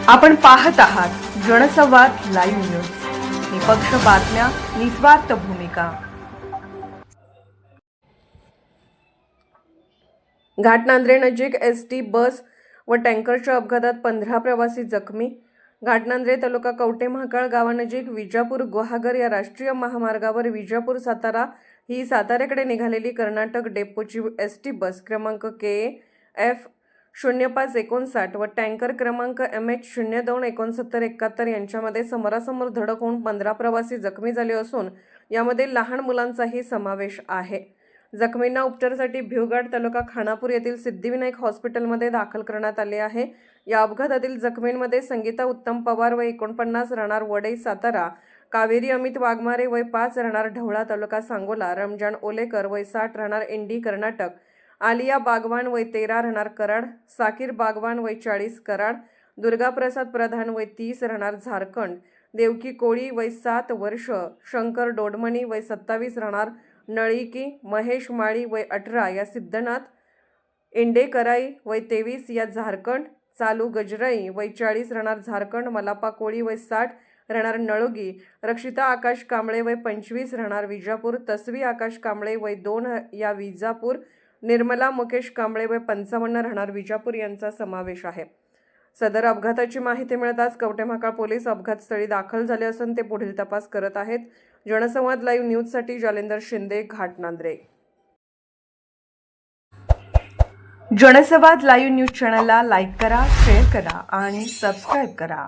आपण पाहत आहात जनसंवाद लाईव्ह न्यूज, निपक्ष बातम्या, निस्वार्थ भूमिका। घाटनांद्रे नजीक एसटी बस व टँकरच्या अपघातात 15 प्रवासी जखमी। घाटनांद्रे तालुका कवठे महाकाळ गावानजीक विजापूर गुहागर या राष्ट्रीय महामार्गावर विजापूर सातारा ही साताऱ्याकडे निघालेली कर्नाटक डेपोची एसटी बस क्रमांक KF0559 व टँकर क्रमांक MH026971 यांच्यामध्ये समोरासमोर धडक होऊन 15 प्रवासी जखमी झाले असून यामध्ये लहान मुलांचाही समावेश आहे। जखमींना उपचारासाठी भिवघाट तालुका खानापूर येथील सिद्धिविनायक हॉस्पिटलमध्ये दाखल करण्यात आले आहे। या अपघातातील जखमींमध्ये संगीता उत्तम पवार वय 49 राहणार वडई सातारा, कावेरी अमित वाघमारे वय 5 राहणार ढवळा तालुका सांगोला, रमजान ओलेकर वय 60 राहणार इंडी कर्नाटक, आलिया बागवान वय 13 राहणार कराड, साकीर बागवान वय 40 कराड, दुर्गा प्रसाद प्रधान वय 30 राहणार झारखंड, देवकी कोळी वय 7 वर्ष, शंकर डोडमणी वय 27 राहणार नळीकी, महेश माळी वय 18 या सिद्धनाथ, इंडेकराई वय 23 या झारखंड, चालू गजराई वय 40 राहणार झारखंड, मलापा कोळी वय 60 राहणार नळोगी, रक्षिता आकाश कांबळे वय 25 राहणार विजापूर, तस्वी आकाश कांबळे वय 2 या विजापूर, निर्मला मुकेश कांबळे वय 55 राहणार विजापूर यांचा समावेश आहे। सदर अपघाताची माहिती मिळताच कवठे महाकाळ पोलीस अपघातस्थळी दाखल झाले असून ते पुढील तपास करत आहेत। जनसंवाद लाईव्ह न्यूजसाठी जालेंदर शिंदे, घाटनांद्रे। जनसंवाद लाईव्ह न्यूज चॅनलला लाईक करा, शेअर करा आणि सबस्क्राईब करा।